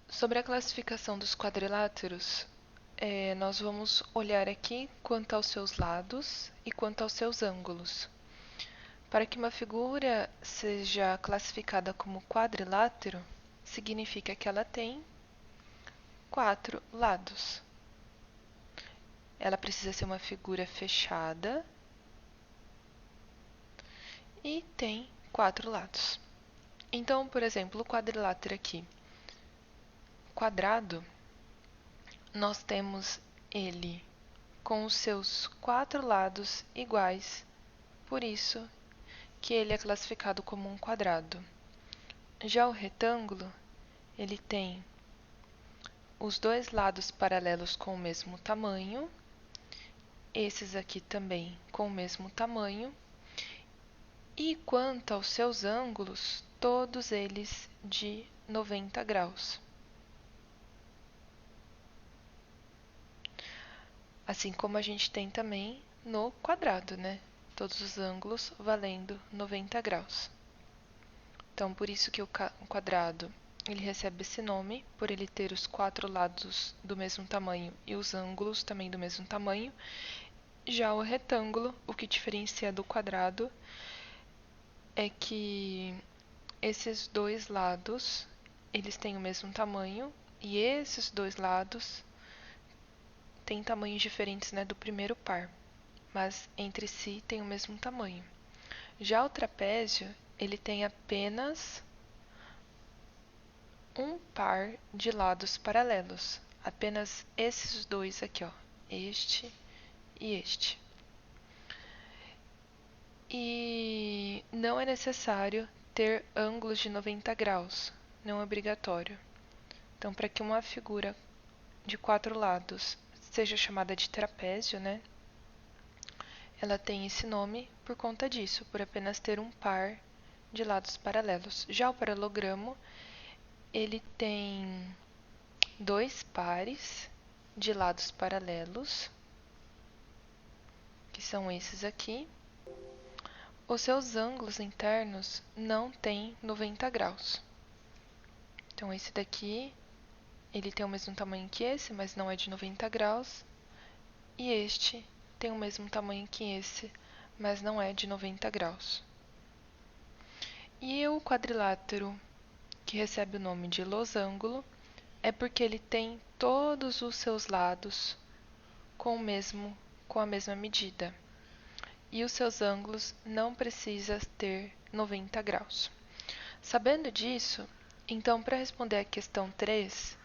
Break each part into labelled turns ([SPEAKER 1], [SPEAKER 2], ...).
[SPEAKER 1] Sobre a classificação dos quadriláteros, nós vamos olhar aqui quanto aos seus lados e quanto aos seus ângulos. Para que uma figura seja classificada como quadrilátero, significa que ela tem 4 lados. Ela precisa ser uma figura fechada e tem 4 lados. Então, por exemplo, o quadrilátero aqui, quadrado, nós temos ele com os seus 4 lados iguais, por isso que ele é classificado como um quadrado. Já o retângulo, ele tem os 2 lados paralelos com o mesmo tamanho, esses aqui também com o mesmo tamanho, e quanto aos seus ângulos, todos eles de 90 graus. Assim como a gente tem também no quadrado, né? Todos os ângulos valendo 90 graus. Então, por isso que o quadrado ele recebe esse nome, por ele ter os 4 lados do mesmo tamanho e os ângulos também do mesmo tamanho. Já o retângulo, o que diferencia do quadrado é que esses 2 lados, eles têm o mesmo tamanho e esses 2 lados têm tamanhos diferentes, né, do primeiro par, mas entre si têm o mesmo tamanho. Já o trapézio, ele tem apenas um par de lados paralelos, apenas esses dois aqui, ó, este e este. E não é necessário ter ângulos de 90 graus, não é obrigatório. Então, para que uma figura de 4 lados seja chamada de trapézio, né? Ela tem esse nome por conta disso, por apenas ter um par de lados paralelos. Já o paralogramo, ele tem 2 pares de lados paralelos, que são esses aqui. Os seus ângulos internos não têm 90 graus. Então, esse daqui, ele tem o mesmo tamanho que esse, mas não é de 90 graus. E este tem o mesmo tamanho que esse, mas não é de 90 graus. E o quadrilátero, que recebe o nome de losango, é porque ele tem todos os seus lados com a mesma medida. E os seus ângulos não precisam ter 90 graus. Sabendo disso, então, para responder a questão 3,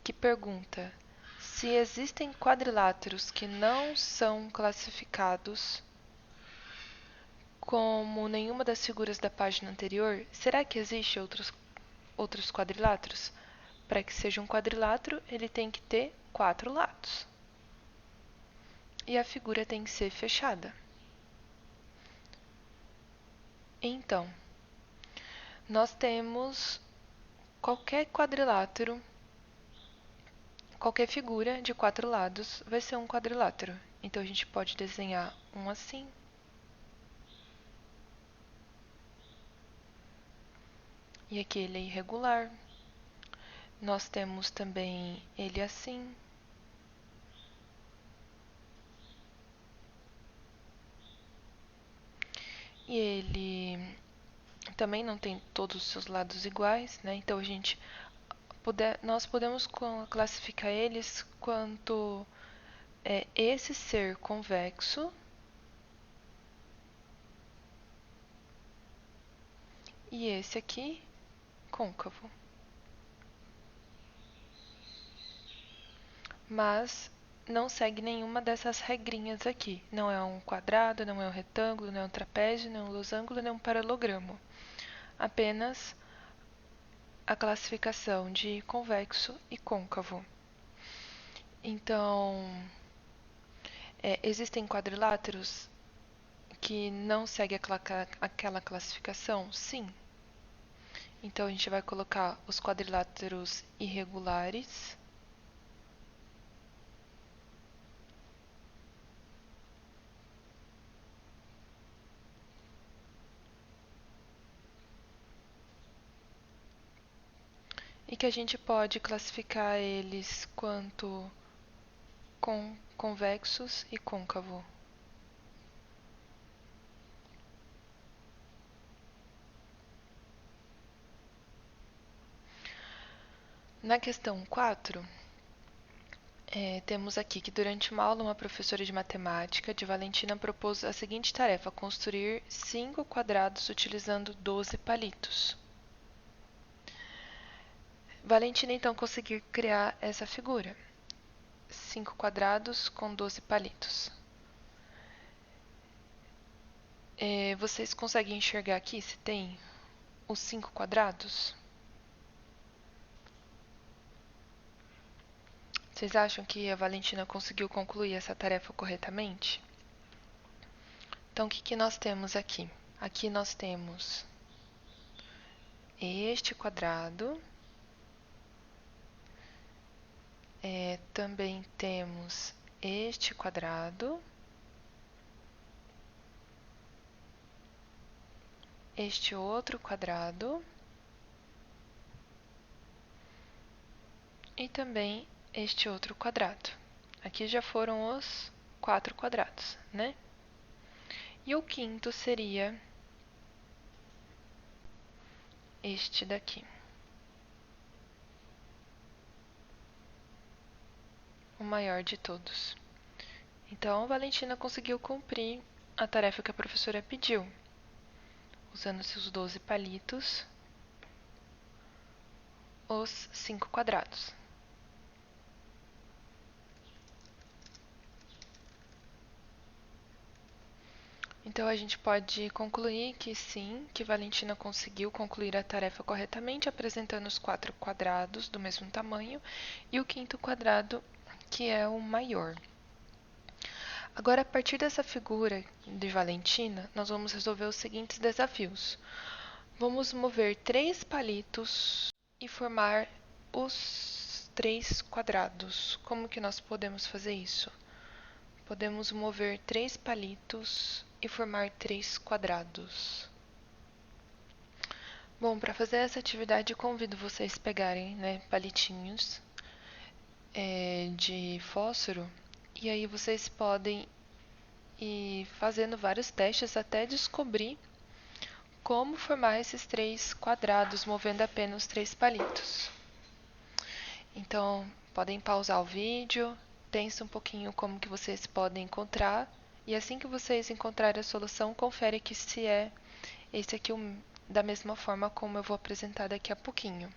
[SPEAKER 1] que pergunta se existem quadriláteros que não são classificados como nenhuma das figuras da página anterior, será que existem outros quadriláteros? Para que seja um quadrilátero, ele tem que ter 4 lados. E a figura tem que ser fechada. Então, nós temos qualquer quadrilátero, qualquer figura de 4 lados vai ser um quadrilátero. Então, a gente pode desenhar um assim. E aqui ele é irregular. Nós temos também ele assim. E ele também não tem todos os seus lados iguais, né? Então nós podemos classificar eles quanto esse ser convexo e esse aqui côncavo. Mas não segue nenhuma dessas regrinhas aqui. Não é um quadrado, não é um retângulo, não é um trapézio, não é um losango, não é um paralogramo. Apenas a classificação de convexo e côncavo. Então, existem quadriláteros que não seguem aquela classificação? Sim. Então, a gente vai colocar os quadriláteros irregulares. e que a gente pode classificar eles quanto convexos e côncavo. Na questão 4, temos aqui que durante uma aula uma professora de matemática de Valentina propôs a seguinte tarefa: construir 5 quadrados utilizando 12 palitos. Valentina então conseguiu criar essa figura: 5 quadrados com 12 palitos. Vocês conseguem enxergar aqui se tem os 5 quadrados? Vocês acham que a Valentina conseguiu concluir essa tarefa corretamente? Então, o que nós temos aqui? Aqui nós temos este quadrado. Também temos este quadrado. Este outro quadrado. E também este outro quadrado. Aqui já foram os 4 quadrados, né? E o quinto seria este daqui. O maior de todos. Então, a Valentina conseguiu cumprir a tarefa que a professora pediu, usando seus 12 palitos, os 5 quadrados. Então, a gente pode concluir que sim, que Valentina conseguiu concluir a tarefa corretamente, apresentando os 4 quadrados do mesmo tamanho e o quinto quadrado, que é o maior. Agora, a partir dessa figura de Valentina, nós vamos resolver os seguintes desafios. Vamos mover 3 palitos e formar os 3 quadrados. Como que nós podemos fazer isso? Podemos mover 3 palitos e formar 3 quadrados. Bom, para fazer essa atividade, convido vocês a pegarem, palitinhos de fósforo e aí vocês podem ir fazendo vários testes até descobrir como formar esses 3 quadrados, movendo apenas 3 palitos. Então, podem pausar o vídeo, pensem um pouquinho como que vocês podem encontrar, e assim que vocês encontrarem a solução, confere que se é esse aqui da mesma forma como eu vou apresentar daqui a pouquinho.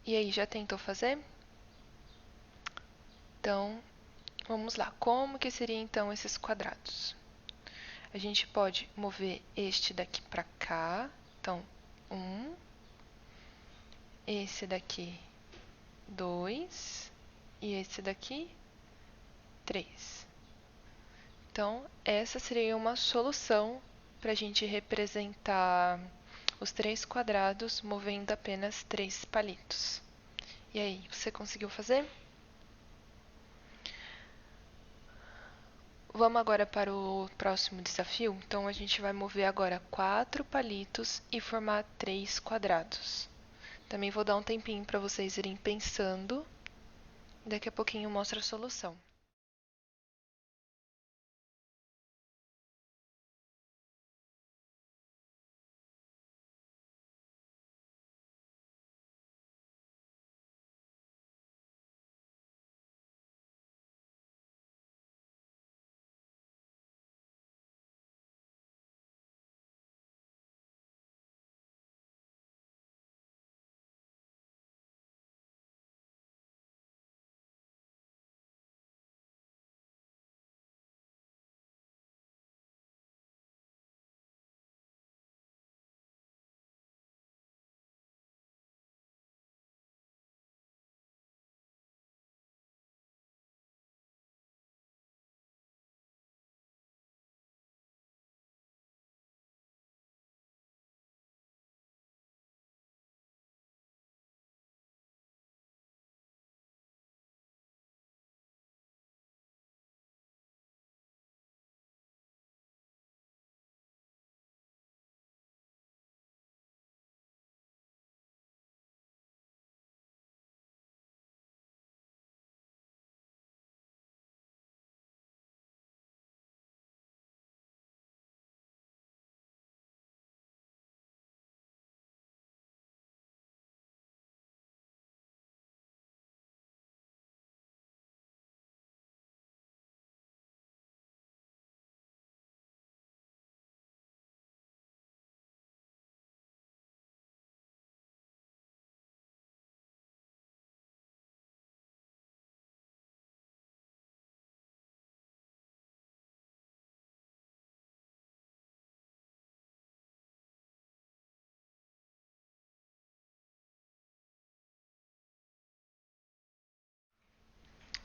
[SPEAKER 1] E aí, já tentou fazer? Então, vamos lá. Como que seriam então esses quadrados? A gente pode mover este daqui para cá. Então, 1. Esse daqui, 2. E esse daqui, 3. Então, essa seria uma solução para a gente representar os 3 quadrados movendo apenas 3 palitos. E aí, você conseguiu fazer? Vamos agora para o próximo desafio? Então, a gente vai mover agora 4 palitos e formar 3 quadrados. Também vou dar um tempinho para vocês irem pensando. Daqui a pouquinho eu mostro a solução.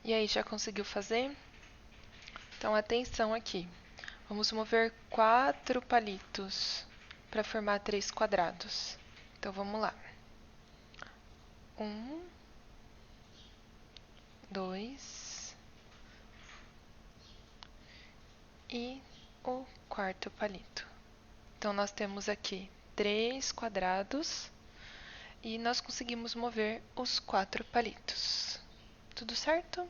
[SPEAKER 1] E aí, já conseguiu fazer? Então, atenção aqui. Vamos mover 4 palitos para formar 3 quadrados. Então, vamos lá. 1, 2 e o quarto palito. Então, nós temos aqui 3 quadrados e nós conseguimos mover os 4 palitos. Tudo certo?